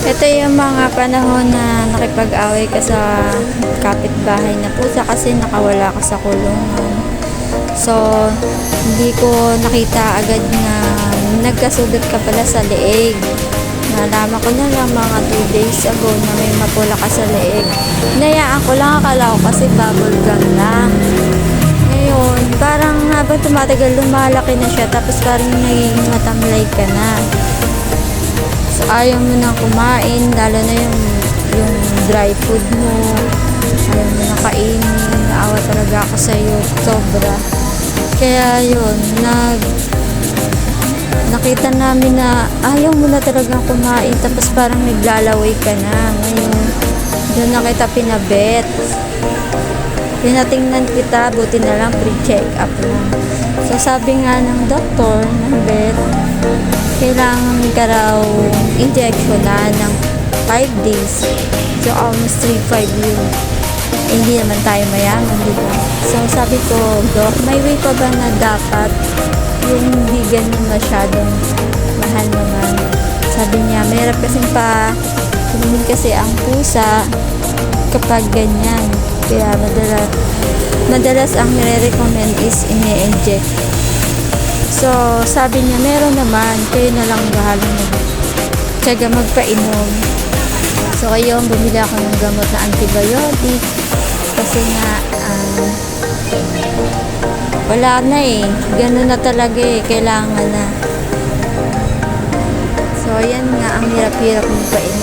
Ito yung mga panahon na nakipag-away ka sa kapitbahay na pusa kasi nakawala ka sa kulungan. So, hindi ko nakita agad na nagkasugat ka pala sa leeg. Nalaman ko na lang mga 2 days ago na may mapula ka sa leeg. Hinayaan ko lang, akala ko kasi bubble gum lang. Ngayon, parang habang tumatagal, lumalaki na siya, tapos parang nagiging matamlay ka na. So, ayaw mo na kumain, lalo na yung dry food mo. Ayaw mo na kainin, naawa talaga ako sa'yo, sobra. Kaya yun, nakita namin na ayaw mo na talagang kumain, tapos parang naglalaway ka na. Ngayon, doon na kita pinabet. Pinatingnan kita, buti na lang pre-check up lang. So sabi nga ng doktor, ng vet, kailangan ka raw injection na ng 5 days. So almost 3-5 yun. Hindi naman tayo mayaman, di ba? So sabi ko, Dok, may way pa ba na dapat yung hindi ganun masyadong mahal naman? Sabi niya, mayroon kasing pa kumain kasi ang pusa kapag ganyan. Kaya madalas ang nire-recommend is ini-inject. So, sabi niya, meron naman, kayo na lang bahala tsaga magpainom. So, ayun, bumili ako ng gamot na antibiotic kasi nga, wala na eh. Ganun na talaga eh. Kailangan na. So, ayan nga, ang hirap-hirap magpainom.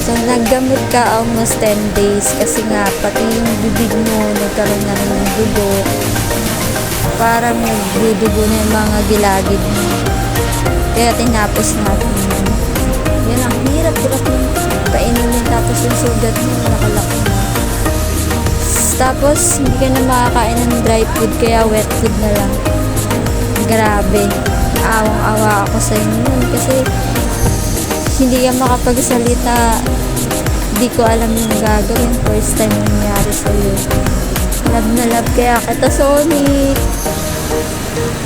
So, naggamot ka almost 10 days kasi nga, pati yung bibig mo, nagkaroon na rin ng dugo. Parang nagdudugo na yung mga gilagid mo. Kaya tinapos natin. Yan, ang hirap-hirap yung painumin, tapos yung sugat mo, nakalaki na. Tapos, hindi ka na makakain ng dry food, kaya wet food na lang. Grabe. Awang-awa ako sa inyo kasi hindi ka makapagsalita. Hindi ko alam yung gagawin. First time nangyari sa'yo. Love na love kaya kita, Sonic.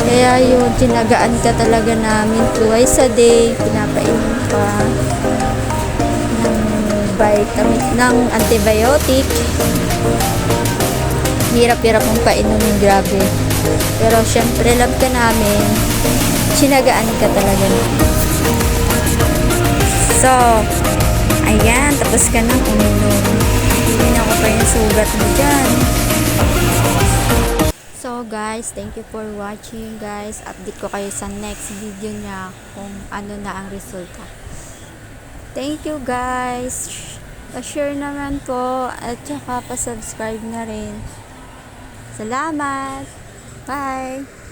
Kaya yun, tinagaan ka talaga namin twice a day. Pinapainom ka ng vitamin, ng antibiotic. Hirap-hirap mong painumin, grabe. Pero syempre, love ka namin. Tinagaan ka talaga namin. So, ayan, tapos ka nang uminom. Hindi ko pa yung sugat mo dyan. So guys, thank you for watching guys. Update ko kayo sa next video niya kung ano na ang resulta. Thank you guys. Pa-share naman po at saka pa-subscribe na rin. Salamat. Bye.